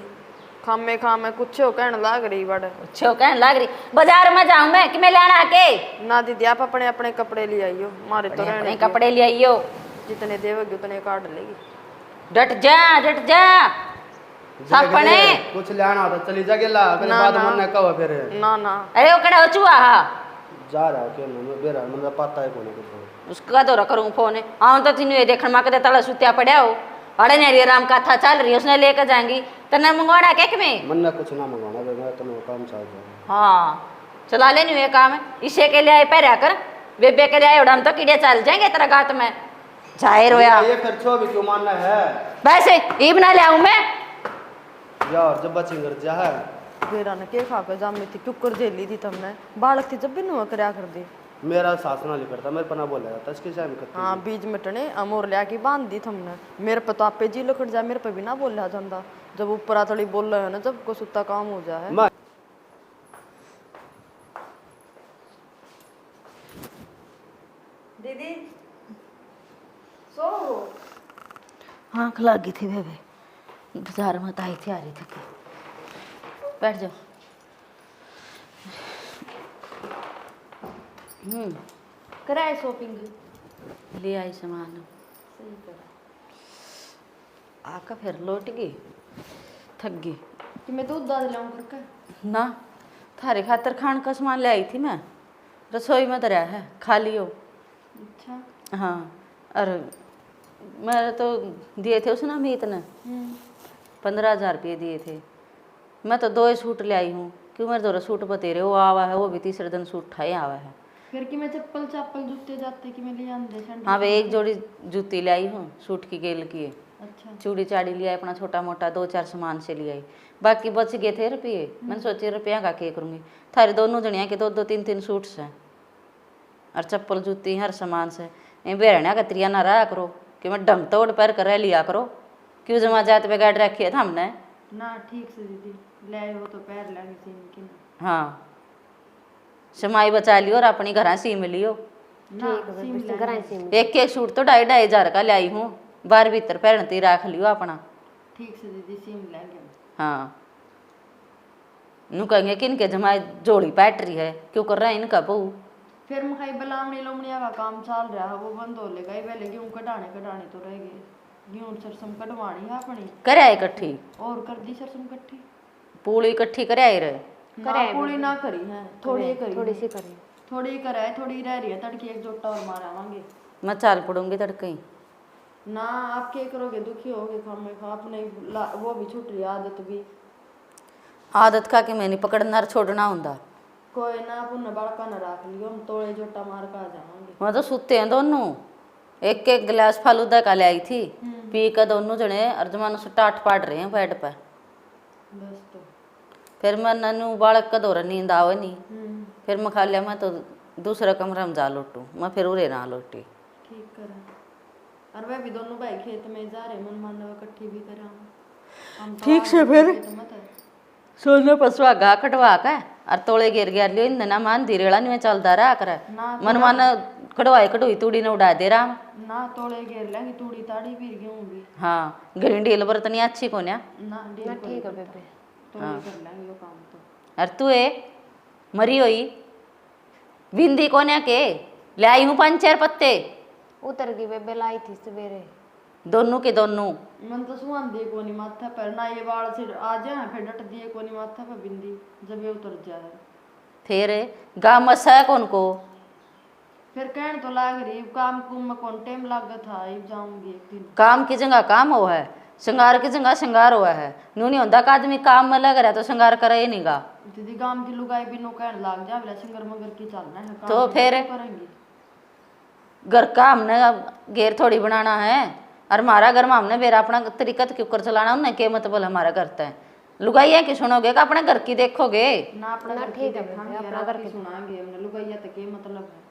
खामे खामे कुछ हो कहने लाग रही बड़ अच्छो कहने लग रही बाजार में जाऊं मैं कि मैं लेना आके ना दीदी आप अपने अपने कपड़े ले आइयो, मारे तो रहने अपने दो। कपड़े ले आइयो जितने देवोगे उतने काट लेगी। डट जा सपने कुछ लेना होता चली जा गेला अगले ना, बाद ना। मन कहो फिर ना ना अरे वो कड़ा चुआ हा जा रहा क्यों मैं बेरा मतलब पता है कौन कुछ उसका दौरा करूँ फोन आऊँ तो तीनों ये देखने माँ के तला सुत्या पड़ा हो अरे नहीं राम कथा चल रही है उसने लेकर जाएंगी तने मंगवाना क्या में मन ने कुछ ना मंगाना बे, मैं तो काम चाह रहा हाँ चला ले नहीं ये काम इसे के लिए आए पैरा कर बेबे के लिए आए उड़ाम तो कीड़े चल जाएंगे तेरा गात में जाहिर होया ये फिर छो भी क्यों मानना है वैसे ई बना ले आऊं मैं यार जब बच्चे घर जा है बेरा ने के खा के जामी थी कुकर झेली थी तुमने बालक थी जब भी नुआ करया कर दी मेरा सास ना करता मेरे पना बोला जाता इसके टाइम करती हाँ बीज मिटने अमोर लिया की बांध दी तुमने मेरे पे तो आपे जी लकड़ जाए मेरे पे भी ना बोला जाता जब ऊपर थोड़ी बोल रहे है ना जब को सुत्ता काम हो जाए मैं दीदी सो आँख लगी थी बेबे बाजार में आई थी आ रही थी कि बैठ जाओ कराए शॉपिंग ले आई सामान आका फिर लौट गई थक गई कि मैं दूध दाद लाऊं करके ना थारे खातर खान का सामान ले आई थी मैं रसोई में दरिया है खा लियो अच्छा हाँ और मेरे तो दिए थे उसने अमित ने 15,000 रुपये दिए थे मैं तो 2 ही सूट ले आई हूँ क्यों मेरे दो सूट बतेरे वो आवा है वो भी तीसरे दिन सूट ठाए आवा है फिर कि मैं चप्पल चापल जूते जाते कि मैं ले आंदे सैंडल हाँ भाई एक जोड़ी जूती ले आई हूँ सूट की गेल की है अच्छा चूड़ी चाड़ी लिया अपना छोटा मोटा 2-4 सामान से ले आई बाकी बच गए थे रुपये मैंने सोचे रुपया का क्या करूँगी थारे दोनों जनिया के 2-2 3-3 सूट्स हैं और चप्पल जूती हर सामान से बेरण्या का त्रिया ना रहा करो कि मैं ढंग तोड़ पैर कर लिया करो क्यों जमा जाते पे गाड़ रखी था हमने ना ठीक से दीदी ले आए हो तो पैर लागे सीन की ना हाँ समाई बचा लियो और अपनी घर सीम लियो ना सीम कराए सीम एक एक सूट तो 2,500 का लाई हूँ बार भीतर पहनती रख लियो अपना ठीक से दीदी सीम लेंगे हाँ नू कहेंगे कि इनके जमाई जोड़ी पैटरी है क्यों कर रहा है इनका बहू फिर मखाई बलामणी लोमड़िया का काम चल रहा है वो बंद हो लेगा ये पहले गेहूं कढ़ाने तो रह गए गेहूं सरसम कढ़वानी है अपनी करे आए इकट्ठी और कर दी सरसम इकट्ठी पूड़ी इकट्ठी करे आए रहे ना पूरी ना करी है थोड़ी करी थोड़ी सी करी थोड़ी कराए थोड़ी रह रही है तड़के एक जोटा और मारावांगे मैं चाल पड़ूंगी तड़के ही ना आप क्या करोगे दुखी होगे खामे खा अपने वो भी छूट रही आदत भी आदत का कि मैं नहीं पकड़ना छोड़ना होंदा कोई ना पुनः बड़का न रख लियो हम तोड़े जोटा मार का आ जाएंगे मैं तो सुते हैं दोनों एक एक गिलास फालूदा का ले आई थी पी कर दोनों जने और जमानो से टाट पाट रहे हैं बेड पर बस तो फिर मैं ननू बालक का दौरा नींद आवे नहीं फिर मैं खा लिया मैं तो दूसरा कमरा में जा लौटूँ मैं फिर उरे ना लौटी ठीक करा और वह भी दोनों भाई खेत में जा रहे मन मान इकट्ठी भी करा ठीक से फिर सोने पसवा गा कटवा का और तोड़े गिर गया लियो इन ना मान धीरेड़ा नहीं चलता रहा कर मन मन कटवाई कटोई तूड़ी ने उड़ा दे रहा ना तोड़े घेर लेंगे तूड़ी ताड़ी भी गेहूं भी हाँ गिरंडी बर्तनी अच्छी को ना ठीक है बेबे तोड़े कर लेंगे वो काम तो और तू ए मरी हुई बिंदी कोने के ले आई हूँ 5-4 पत्ते उतर गई बेबे लाई थी सवेरे दोनों के दोनों मन तो सुहान दिए कोनी माथा पर ना ये बाल से आ जाए फिर डट दिए कोनी माथा पर बिंदी जब ये उतर जाए फिर गा मसा कौन को फिर कहने तो लाग रही काम कुम में कौन टाइम लाग था अब जाऊंगी एक दिन काम की जगह काम हुआ है श्रृंगार की जगह श्रृंगार हुआ है नू नहीं होता का आदमी काम में लग रहा है तो श्रृंगार करे नहीं गा दीदी गांव की लुगाई भी नो कहने लाग जा बोला सिंगर मगर की चलना है काम तो फिर करेंगे घर का हमने घेर थोड़ी बनाना है और हमारा घर में हमने बेरा अपना तरीका तो क्यों कर चलाना उन्हें के मतलब हमारा करता है लुगाइया की सुनोगे का अपने घर की देखोगे ना अपना घर की देखेंगे अपना घर की सुनाएंगे हमने लुगाइया तक के मतलब है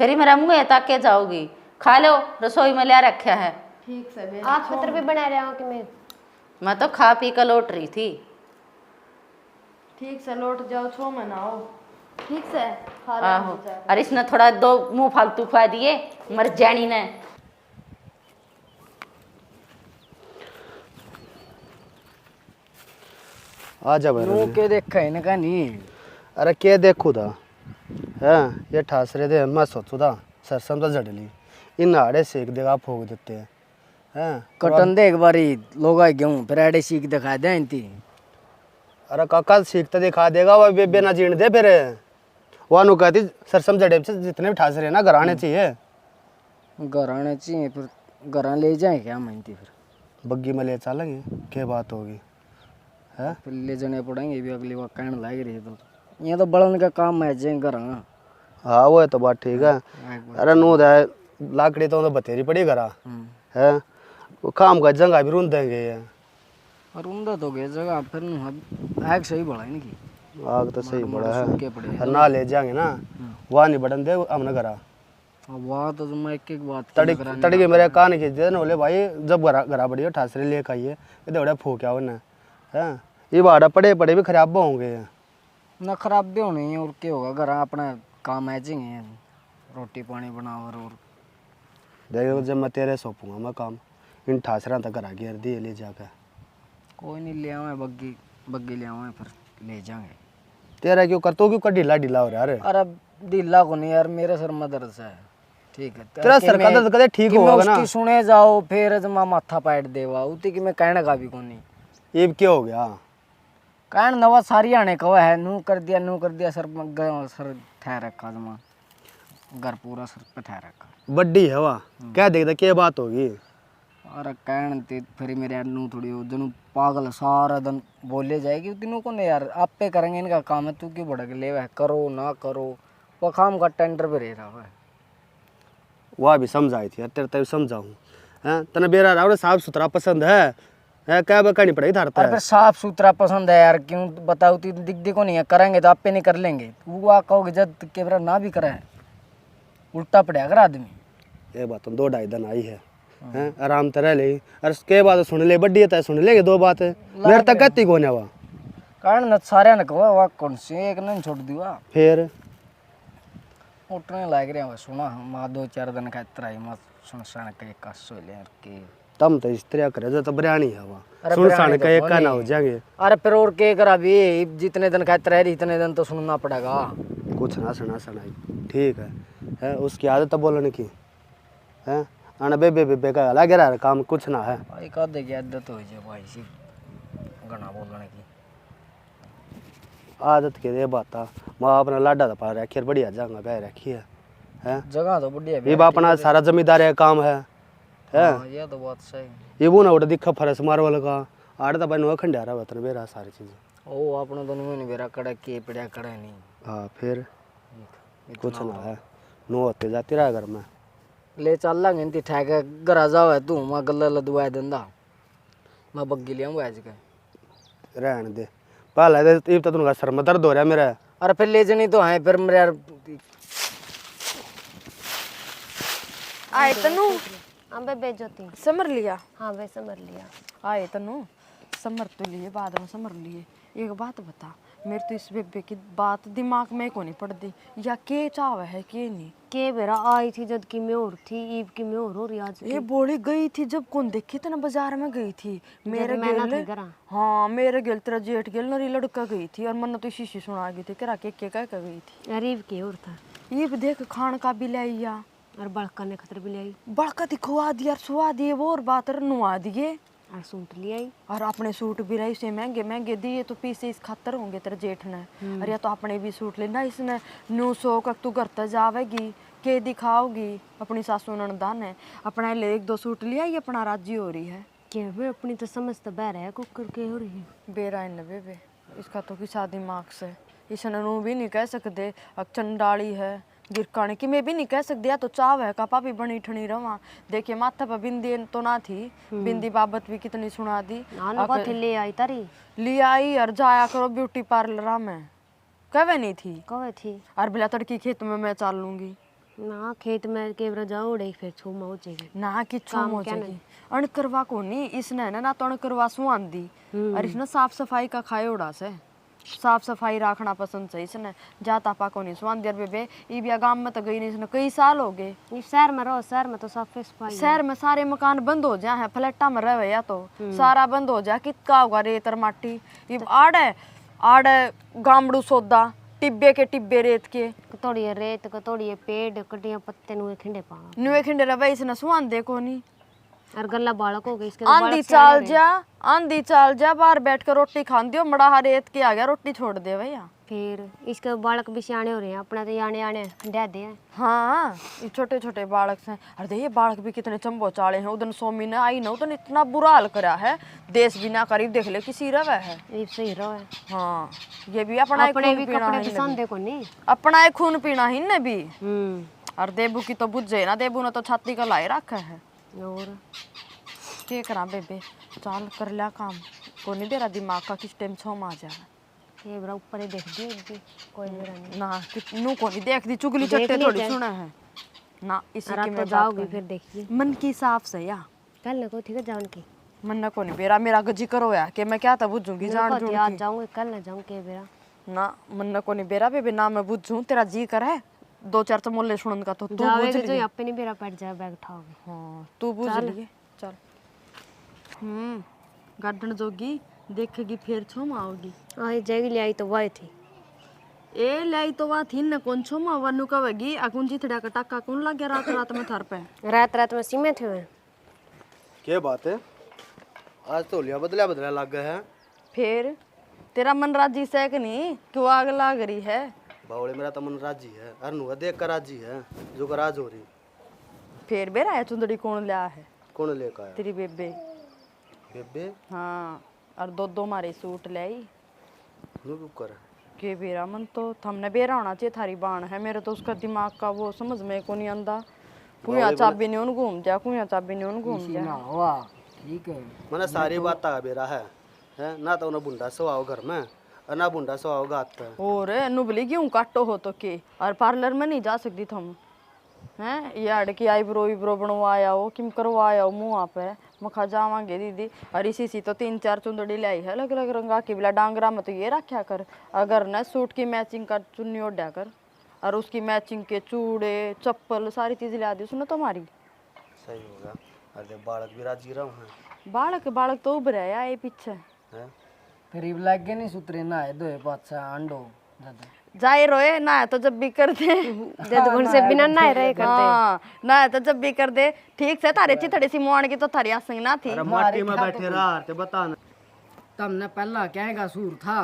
फिर ही मेरा मुँह तक के जाओगी खा लो रसोई में लिया रखा है ठीक से बे आप पत्र भी बना रहे हो कि मैं तो खा पी कर लौट रही थी ठीक से लौट जाओ 6 महीना हो ठीक से खा आहो लो और इसने थोड़ा 2 मुंह फालतू खुआ दिए मर जानी ने आ जा भाई नो के देखा इनका नहीं अरे के देखू था हैं ये ठास रहे थे मैं सोचू था सरसम तो जड़ली इन आड़े सेक देगा फूक देते हैं हैं कटन दे एक बारी लोग आए गेहूं फिर आड़े सीख दिखा दे इनती अरे काका सीखते दिखा देगा वो बेबे ना जीण दे फिर वहाँ नु कहती सरसम जड़े से जितने भी ठास रहे ना घर आने चाहिए घर आने चाहिए फिर घर ले जाए क्या मानती फिर बग्गी में ले चलेंगे, क्या बात होगी है? फिर ले जाने पड़ेंगे भी अगली बार कहने लग रही है तो ये तो बड़न का काम है जें कर। हाँ वो है तो बात ठीक है। अरे नो है लाकड़ी तो बतेरी पड़ी करा है, वो काम का जंगा भी रूंद देंगे ये। और उनका तो गए जगह फिर आग सही बड़ा है इनकी। आग तो सही बड़ा है, सूखे पड़े हैं। और ना ले जाएंगे ना वहाँ नहीं बढ़न दे हमने करा। अब वहाँ तो मैं एक एक बात तड़के मेरे कान खींच दे बोले भाई जब घरा बढ़िया ठासरे ले आइए ये बड़ा फूक्या उन्हें है, ये बाड़ा पड़े पड़े भी खराब होंगे ना, खराब भी होने हैं और क्या होगा, घर अपना काम मैचिंग है, रोटी पानी बनाओ और देखो जब मैं तेरे सौंपूंगा मैं काम इन ठासरा तक घरा घेर दिए ले जाकर। कोई नहीं ले आवे बग्गी बग्गी ले आवे फिर ले जाएंगे। तेरा क्यों कर तो क्यों ढीला ढीला हो रहा है? अरे ढीला को नहीं यार, मेरे सर में दर्द है। ठीक है तेरा सर का दर्द कदे ठीक होगा ना, उसकी सुने जाओ फिर जमा माथा पाट देवा उती कि मैं कहने का भी को नहीं। ये क्या हो गया? कहन नवा सारी आने कवा है, नू कर दिया सर ठहर रखा जमा, घर पूरा सर पे ठहर रखा। बड्डी है वाह, क्या देखता क्या बात होगी? अरे कहन ते फिर मेरे यार नू थोड़ी जनु पागल सारा दिन बोले जाएगी तीनों को नहीं यार, आप पे करेंगे इनका काम है, तू क्यों भड़क ले वह करो ना करो, वो काम का टेंडर पे रह रहा है। वह भी समझाई थी तेरे तब समझाऊँ हैं, तने बेरा राव साफ सुथरा पसंद है क्या कहनी पड़ेगी थारता अरे साफ सुथरा पसंद है यार, क्यों बताओ ती दिख को नहीं है, करेंगे तो आप पे नहीं कर लेंगे, वो आ कहोगे जब कैमरा ना भी करे उल्टा पड़ेगा अगर आदमी। ये बात तो 2-2.5 दिन आई है हैं, आराम तरह ले अरे के बात सुन ले, बड्डी है सुन लेगे 2 बात मेरे तक कहती कौन है वह कारण न सारे ने कहो वाह कौन सी एक नहीं छोड़ दिया फिर उठने लग रहे हैं सुना माँ 2-4 दिन का इतना ही मत सुन सान के कस ले यार के तम तो इस तरह करे जो तो बरियानी है वह अरे सुन सान बिरयानी का तो एक कोई का ना नहीं। हो जाएंगे। अरे फिर और के करा भी जितने दिन का इतना इतने दिन तो सुनना पड़ेगा। कुछ ना सुनाई ठीक है उसकी आदत है बोलने की है, आना बेबे का अलग रहा काम कुछ ना है। भाई कह दे कि आदत हो जाए भाई सी गाना बोलने की आदत के दे बात माँ अपना लाडा तो पा रखी है बढ़िया जगह बह रखी है जगह तो बढ़िया ये अपना सारा जमींदार का काम है ये तो बात सही। ये वो ना उठ दिखा फरस मार वाला का आड़ तो भाई खंडा रहा वतन बेरा सारी चीजें ओ अपना तो नहीं बेरा कड़ा के पड़िया कड़ा नहीं। हाँ फिर कुछ ना है नो होते जाती रहा घर में ले चल लांगे इंती ठेके घर जाओ है तू मैं गल्ला लदवा दंदा मैं बग्गी ले आऊं आज के रहने दे पहले ये तो तुमका सर में दर्द हो रहा है मेरा। अरे फिर ले जनी तो है फिर मेरे यार आए तनु हाँ बे बेजोती समर लिया, हाँ बे समझ लिया। आए तनु समर तो लिए बाद में समर लिए। एक बात बता, मेरे तो इस बेबे की बात दिमाग में को नहीं पड़ती, या के चाव है के नहीं के बेरा आई थी जब की मैं और थी ईब की मैं और हो रही आज ये बोली गई थी जब कौन देखी तना बाजार में गई थी मेरे गेल। हाँ मेरे गेल तेरा जेठ गेल नरी लड़का गई थी और मन तो शीशी सुना गई थी करा के कह गई थी। अरे ईब की और था ये भी देख खान का भी लाइया और बड़का ने खतर भी लाई बड़का दिखवा दिया सुहा दिए वो और बात नुआ दिए और सूट ले आई और अपने सूट भी रही से महंगे महंगे दिए तो पीछे इस खातर होंगे तेरे जेठ ने और या तो अपने भी सूट लेना इसने 900 का तू घर तक जावेगी के दिखाओगी अपनी सासू ननदा ने अपना ले 1-2 सूट लिया ये अपना राजी हो रही है क्या वे अपनी तो समझ तो बह रहा है कुकर के हो रही है बेरा इन बेबे इसका तो किसा दिमाग से इसने नू भी नहीं कह सकते चंडाली है गिरकाने की मैं भी नहीं कह सकती या तो चाव है का पापी बनी ठनी रवा देखिए माथा पर बिंदी तो ना थी बिंदी बाबत भी कितनी सुना दी ले आई तारी ले आई और जाया करो ब्यूटी पार्लर में कवे नहीं थी कवे थी और बिला तड़की खेत में मैं चाल लूंगी ना खेत में केवरा जाओ उड़े फिर छूमा हो जाएगी ना कि छूम हो जाएगी अणकरवा को नहीं इसने ना तो अणकरवा सुहान दी और इसने साफ सफाई का खाए उड़ा से साफ सफाई रखना पसंद है इसने जाता पाको नहीं सुहान दिया बेबे ये भी गांव में तो गई नहीं इसने कई साल हो गए शहर में रहो शहर में तो साफ सफाई शहर में सारे मकान बंद हो जाए फ्लैटा में रहे या तो सारा बंद हो जाए कितना होगा रेतर माटी ये आड़े गामड़ू सौदा टिब्बे के टिब्बे रेत के कतोड़िए रेत कतोड़िए पेड़ कटिया पत्ते नुए खिंडे पा नुए खिंडे रवे इसने सुहान देखो नहीं और गल्ला बालक हो गई इसके आंधी चाल जा बाहर बैठ कर रोटी खान दियो मड़ा रेत के आ गया रोटी छोड़ दे भैया फिर इसके बालक भी सियाने हो रहे हैं, अपना तो याने आने डैदे हैं। हाँ ये छोटे छोटे बालक हैं। अरे ये बालक भी कितने चंबो चाले हैं। उधर सोमी ने आई ना, उधर इतना बुरा हाल करा है, देश भी ना करीब देख ले किसी रवा है। ये सही रहो है। हाँ ये भी अपना ही अपने खून भी पीना कपड़े है इनने पसंद भी। है को नहीं। अपना ही खून पीना ही ने भी। हम्म। और देबू की तो बुझे ना, देबू ने तो छाती का लाई रखा है। और के करा बेबे, चाल कर लिया काम को नहीं दे रहा दिमाग का, किस टाइम छो आ जाए ये बड़ा ऊपर ही देख दिए इनकी, कोई मेरा नहीं। ना कितनू को नहीं देख दी, चुगली देख चट्टे ली थोड़ी क्या? सुना है ना। इसी रात की तो मैं जाओगी बात फिर देखिए। मन की साफ से या कल ना को ठीक है जान की। मन ना को नहीं बेरा मेरा गजी करो या कि मैं क्या था बुझूंगी जान जुड़ आज की। जाऊंगी कल ना जाऊं के बेरा। ना मन ना को नहीं बेरा बेबे, ना मैं बुझूं तेरा जी कर है दो चार चमोले सुनन का, तो तू बुझ जाओगे तो लिए। अपने नहीं बेरा पड़ जाए, बैग उठाओगे। हाँ तू बुझ लिए चल। गार्डन जोगी देखेगी फिर छो आओगी। आई जाएगी ले आई तो वही थी। ए लाई तो वहाँ थी न कौन छो मा वनु कवेगी अकुन जी थड़ा का टाका कौन लग गया रात रात में थर पे। रात रात में सीमे थे हुए। क्या बात है, आज तो लिया बदला बदला लग गया है। फिर तेरा मन राजी से कि नहीं, क्यों आग लाग रही है। बावड़े मेरा तो मन राजी है, अरनुआ देख कर राजी है, जो कर राज हो रही। फिर बेरा है चुंदड़ी कौन लिया है, कौन लेकर आया? तेरी बेबे। बेबे हाँ और दो दो मारे सूट ले आई नु कर के बेरा मन तो थमने बेरा होना चाहिए, थारी बाण है। मेरे तो उसका दिमाग का वो समझ में को नहीं आंदा। कुया चाबी ने उन घूम जा, कुया चाबी ने उन घूम जा। ना हुआ ठीक है। मैंने सारी बात का बेरा है ना, तो उन्हें बुंडा सो आओ घर में और ना बुंडा सो आओ गात पे। और नुबली क्यों काटो हो तो के, और पार्लर में नहीं जा सकती तुम हैं। ये अड़की आईब्रो ईब्रो बनवाया हो, किम करवाया हो मुँह पे, मखा जावांगे दीदी। और इसी सी तो 3-4 चुंदड़ी लाई है अलग अलग रंगा की, बिला डांगरा में तो ये रखा कर। अगर न सूट की मैचिंग का चुन्नी ओढ़ा कर, और उसकी मैचिंग के चूड़े चप्पल सारी चीज ला दी उसने तुम्हारी। सही होगा। अरे बालक भी राजी रहा है। बालक बालक तो उभर है ये पीछे हैं? फिर लग गए नहीं सुतरे ना है दो पाँच से अंडो ज्यादा जाए रोए ना तो जब भी कर दे जब से बिना नहाए रहे करते। हाँ ना तो जब भी कर दे ठीक से। तारे थोड़ी सी मुआन की तो थारी आसंग ना थी। अरे माटी में बैठे रहा ते बता ना। तमने पहला क्या का सूर था,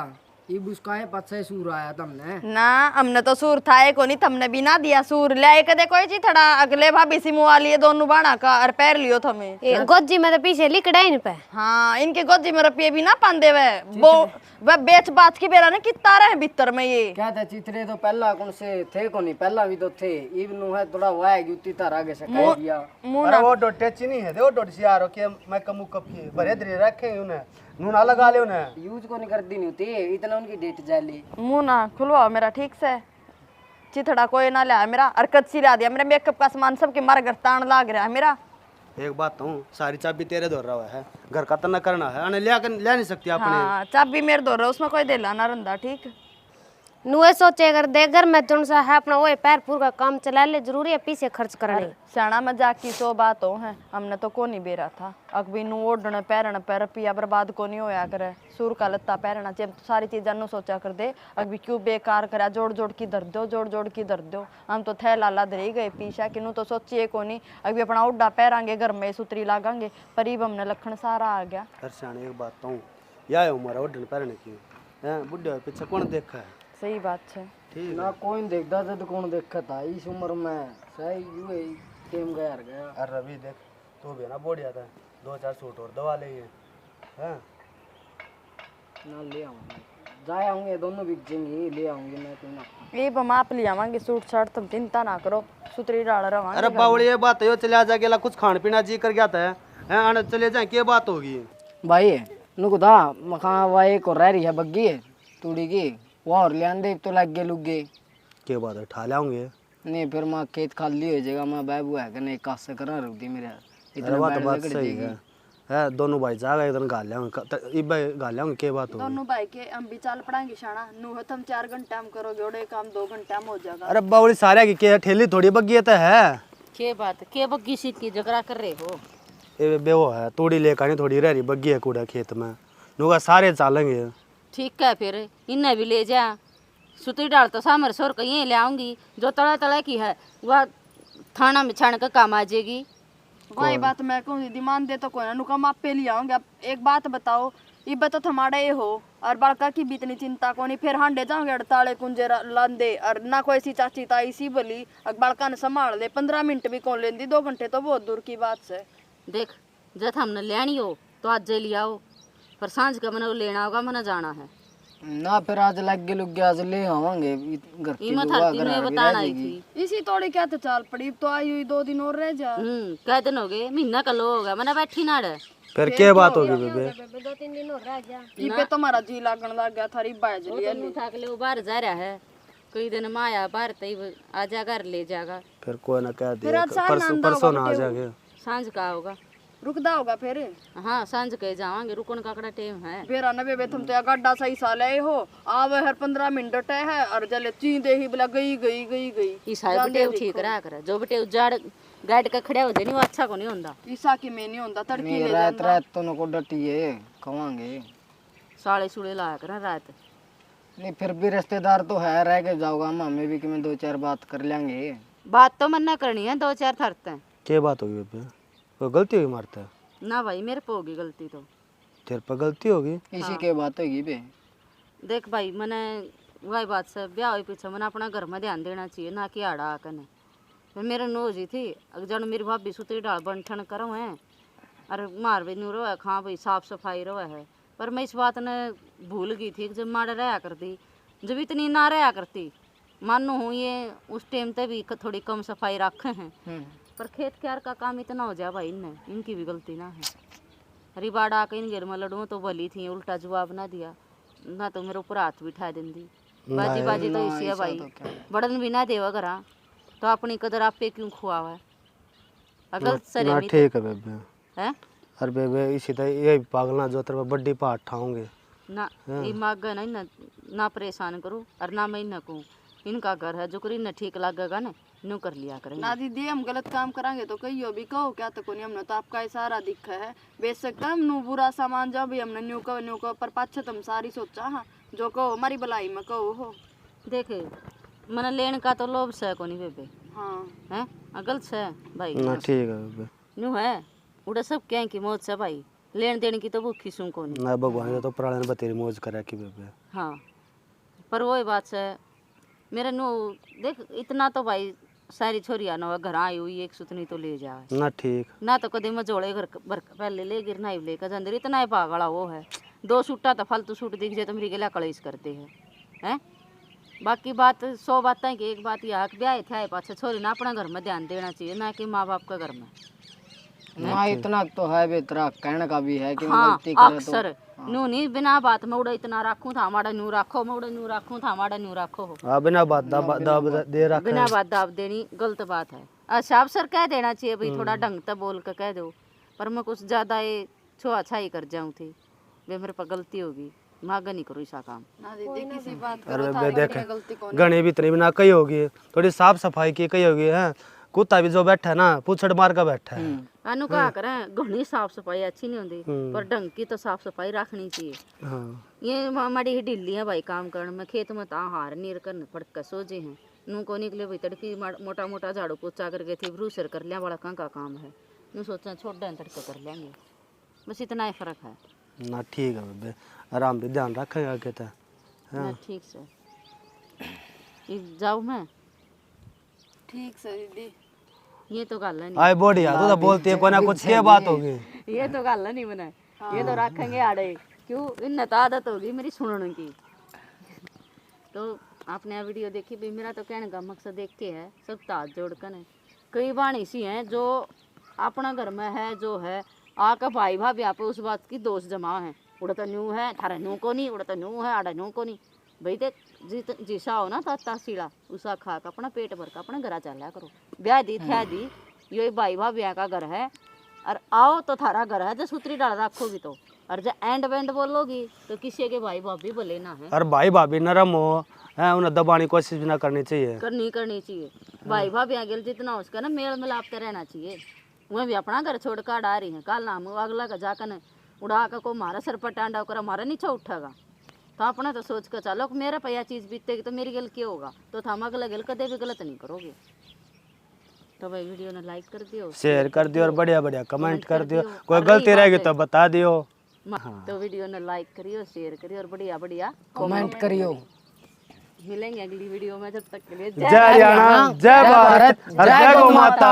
इब उसका है पच्चे सूर आया तमने। ना हमने तो सूर था एक नहीं, तुमने भी ना दिया सूर ले कदे कोई चीज थोड़ा अगले भाभी सी मुआ लिए दोनों बाणा का और पैर लियो थमे। गोजी में तो पीछे लिकड़ा इन पे। हाँ इनके गोदी में रुपये भी ना पांदे वे बेच बात की बेरा ने कितना रहे भीतर में ये। क्या था चित्रे तो पहला कौन से थे को नहीं, पहला भी तो थे। इब नु है थोड़ा हुआ है उतनी तरह आगे से कह दिया। अरे वो डोटे चीनी है, वो डोट सियार हो के मैं कमु कपी भरे धरे रखे उन्हें नूना लगा ले उन्हें। यूज को नहीं करती नहीं होती इतना उनकी डेट जाली। मुंह ना खुलवा मेरा ठीक से, चिथड़ा कोई ना लिया मेरा, और कच्ची ला दिया मेरा मेकअप का सामान सबके मार घर तान लाग रहा है मेरा। एक बात हूँ, सारी चाबी तेरे दौर रहा है, घर का तो न करना है, अने ले नहीं सकती अपने। हाँ चाबी मेरे दो रहा उसमें कोई देला ना रंदा ठीक। नुए सोचे अगर दे घर में तुम सा है अपना वो पैर पूर का काम चला ले, जरूरी है पीछे खर्च करने। सियाना मजाक की सो बात हो है, हमने तो को नहीं बेरा था। अकबी नु ओढ़ने पैरने पे रुपया बर्बाद को नहीं होया करे। सूर का लत्ता पैरना चाहिए, सारी चीज़ नु सोचा कर दे। अकबी क्यों बेकार करा, जोड़ जोड़ की धर दो, जोड़ जोड़ की धर दो। हम तो थे लाला धरी गए पीछा कि नु तो सोचिए को नहीं। अकबी अपना उड्डा पैरांगे घर में सुतरी लागांगे, परीब हमने लखन सारा आ गया। सियाने एक बात हूँ, यह उम्र उड्डन पैरने की है, बुढ़े पीछे कौन देखा है। सही बात है। ठीक ना कोई देखता था तो कौन देखा था इस उम्र में। सही यू है टेम गया गया। अरे रवि देख, तू भी ना बोढ़िया था, 2-4 सूट और दवा ले हैं। ना ले आऊंगा, जाए आऊंगे दोनों बिक जाएंगे, ले आऊंगी मैं तो ना। ये हम आप ले आवांगे सूट शर्ट, तुम चिंता ना करो, सुतरी डाल रवांगे। अरे बावड़ी ये बात है, चले जा गेला कुछ खान पीना जी कर गया था हैं, आने चले जाए क्या बात होगी। भाई नुको था मखा वह एक और रह रही है बग्गी है तूड़ी की, वो और ले आंदे तो लग गए लुगे। क्या बात है, ठा लाऊंगे नहीं फिर माँ खेत खाली हो जाएगा, माँ बाबू है कि नहीं काश से करा रुक दी मेरे। अरे बात बात सही है, दोनों भाई जा गए इधर गाल लाऊंगे, इब गाल लाऊंगे क्या बात होगी। दोनों भाई के हम भी चाल पड़ाएंगे शाना नु है, तुम 4 घंटा में करोगे ओडे काम 2 घंटा में हो जाएगा। अरे बावड़ी सारे की क्या ठेली थोड़ी बग्गी तो है। के बात के बग्गी सीट की जगरा कर रहे हो। ये बेवो है, तोड़ी लेकर नहीं थोड़ी रह रही बग्गी है कूड़ा खेत में, नुका सारे चालेंगे। ठीक है फिर इन्हें भी ले जा, सुतरी डाल तो सामर सोर का यहीं ले आऊंगी। जो तड़ा तड़ा की है वह थाना में छान का काम आ जाएगी। वही बात मैं कहूँ दीदी मान दे तो कोई ना नुका माप पे ले आऊंगे। अब एक बात बताओ, इब तो थमाड़े ये हो और बड़का की भी इतनी चिंता को नहीं, फिर हांडे जाओगे अड़ताले कुंजे लांदे और ना कोई सी चाची ताई सी बोली अब बड़का ने संभाल ले 15 मिनट भी कौन लेंदी, 2 घंटे तो बहुत दूर की बात से। देख जब हमने लेनी हो तो आज जे लियाओ, पर सांझ का मने लेना होगा, मने जाना है ना फिर आज लग गया आज ले आवांगे घर की ईमत दुआ हल्की में करा बताना ही थी। इसी तोड़ी क्या तो चाल पड़ी, तो आई हुई 2 दिन और रह जा। कै दिन हो गए, महीना का लो होगा मने बैठी ना रे। फिर क्या बात होगी बेबे? इबे तुम्हारा जी लागन लग गया थारी बाज लिया। उठा के ले वो बाहर जा रहा है, कई दिन माया बाहर तई आजा घर ले जाएगा, फिर कोई ना कह दिया परसों ना आ जाएगा। सांझ का होगा, रुकदा होगा फिर। हाँ सांझ के जावांगे, रुकन का कड़ा टाइम है। फिर आना बेबे तुम तो गड्ढा सही साल है हो, आवे हर 15 मिनट है और जले चींदे ही बोला गई गई गई गई। ईसा बटे ठीक रहा कर, जो बटे उजाड़ गाड़ का खड़ा हो जाए नहीं वो अच्छा को नहीं होता। ईसा की में नहीं होता, तड़की नहीं ले रात जाना। रात तो नको डटिए खवांगे। साले सुले लाया कर रात। नहीं फिर भी रिश्तेदार तो है, रह के जाओगा हम, हमें भी कि मैं 2-4 बात कर लेंगे। बात तो मन ना करनी है, 2-4 थरते हैं क्या बात होगी बेबे? कोई गलती हुई मारता है? ना भाई, मेरे पे होगी गलती तो। तेरे पर गलती होगी? इसी के बात होगी बे। देख भाई मैंने वही बात से ब्याह हुई पीछे मैंने अपना घर में ध्यान देना चाहिए, ना कि आड़ा आकने। फिर मेरे नोज ही थी अगर जन मेरी भाभी सुतरी डाल बन ठन करो है अरे मार भी नहीं रहा है, खां भाई साफ सफाई रहा है। पर मैं इस बात ने भूल गई थी कि जब माड़ा रहा करती, जब इतनी ना रहा करती मानो हूँ ये उस टाइम तक भी थोड़ी कम सफाई रखे हैं। पर खेत क्यार का काम इतना हो जाए भाई, इनने इनकी भी गलती ना है। अरे बाड़ा आके इन घर में लड़ूँ तो भली थी, उल्टा जवाब ना दिया ना तो मेरे ऊपर हाथ बिठा देंगी। बाजी बाजी तो इसी है भाई, बड़न भी ना देवा करा तो अपनी कदर आप पे क्यों खुआवा है? अगल सरे ना में ठीक है बेबे। है अरे बेबे इसी तरह ये पागलना जो तेरे बड्डी पाठ ठाऊंगे ना ये मांग नहीं ना, ना परेशान करूँ और ना मैं न कहूँ। इनका घर है जो करी न ठीक लगेगा ना न्यू कर लिया करेंगे। ना दीदी हम गलत काम करांगे तो कहियो भी कहो, क्या तो कोनी हमने तो आपका इशारा दिखा है, बेच सकता हम नु बुरा सामान जाओ भी हमने न्यू कहो पर पाछे तुम सारी सोचा। हाँ जो कहो हमारी भलाई में कहो हो। देखे मन लेन का तो लोभ से को नहीं बेबे। हाँ है अगल से भाई ना ठीक है बेबे। न्यू है उड़ा सब क्या की मौज से भाई, लेन देने की तो भूखी सूं को नहीं। ना भगवान ने तो प्राण ने बतेरी मौज करा की बेबे। हाँ पर वही बात से मेरे नो देख इतना तो भाई सारी छोरिया न घर आई हुई एक सुतनी तो ले जाए ना ठीक ना तो कदे मजोड़े घर पहले ले गिरना ही लेकर अंदर इतना ही पागड़ा वो है। 2 सूटा तो फालतू सूट दिख जाए तो मेरी गला कलेश करते हैं। बाकी बात 100 बातें कि एक बात यह ब्याह थे पाछे छोरी ना अपना घर में ध्यान देना चाहिए, ना कि माँ बाप का घर में। ना इतना तो है बे, तेरा कहने का भी है कि हाँ गलती करे तो अक्सर नू नहीं बिना बात में उड़ा इतना रखूं था हमारा न्यू रखो, मैं उड़ा न्यू रखूं था हमारा न्यू रखो हो। हाँ बिना बात दाब दे रखा बिना बात दाब देनी गलत बात है। अच्छा अवसर कह देना चाहिए भाई, थोड़ा ढंग से बोल कर कह दो। पर मैं कुछ ज्यादा ये छुआ छाई कर जाऊं थी वे मेरे पर गलती होगी, मांग नहीं करूँ ऐसा काम। ना दीदी किसी बात अरे करो बे थारी देख कोनी गलती कोनी। गणे भी इतनी बिना कही होगी, थोड़ी साफ सफाई की कही होगी है। कुत्ता भी जो बैठा है ना पूछड़ मार का बैठा है। अनु क्या करें, घनी साफ सफाई अच्छी नहीं होती पर ढंग की तो साफ सफाई रखनी चाहिए। हाँ ये हमारी ही ढिल्ली है भाई काम करने में, खेत में ता हार नीर कर पड़ कर सोजे हैं नू को निकले भाई तड़की मोटा मोटा झाड़ू पोछा करके थे ब्रूसर कर लिया, बड़ा का काम है नू सोचा छोटा तड़का कर लेंगे, बस इतना ही फर्क है ना ठीक है बेबे, आराम भी ध्यान रखेगा आगे तो। ना ठीक से जाऊँ मैं ठीक से दीदी। ये तो गल है आए बोड़ी यार तो बोलती है कोई ना कुछ क्या बात होगी। नहीं, ये तो गल नहीं बना, ये तो रखेंगे आड़े क्यों, इन तो आदत होगी मेरी सुनने की। तो आपने वीडियो देखी भी, मेरा तो कहने का मकसद देख के है सब ताज जोड़ कर है। कई बाणी सी हैं जो अपना घर में है जो है आकर भाई भाभी आप उस बात की दोष जमा है, उड़ा तो न्यू है थारा न्यू को नहीं, उड़ा तो न्यू है आड़ा न्यू को नहीं। भाई देख जिसा हो ना ता सीढ़ा उसा खा कर अपना पेट भर का अपना घर चला करो। ब्याह दी थे दी ये भाई भाभी का घर है और आओ तो थारा घर है, जो सूत्री डाल रखोगी तो, और जब एंड वेंड बोलोगी तो किसी के भाई भाभी बोले ना है। और भाई भाभी नरम हो है, उन्हें दबाने की कोशिश भी ना करनी चाहिए। करनी चाहिए भाई भाभी आगे जितना हो उसका ना मेल मिलापते रहना चाहिए। वह भी अपना घर छोड़ कर आ रही है, कल नाम अगला का जाकर उड़ा कर को मारा सर पर टांडा कर हमारा नीचे उठेगा तो अपना तो सोच कर चलो मेरा पैया चीज़ बीतेगी तो मेरी गल क्या होगा, तो हम अगला गल कदे भी गलत नहीं करोगे। तो भाई वीडियो ने लाइक कर दियो, शेयर कर दियो और बढ़िया बढ़िया कमेंट कर दियो, कोई गलती रहेगी तो बता दियो। तो वीडियो ने लाइक करियो, शेयर करियो और बढ़िया बढ़िया कमेंट करियो। मिलेंगे अगली वीडियो में, जब तक के लिए जय हरियाणा, जय भारत, और जय गौ माता।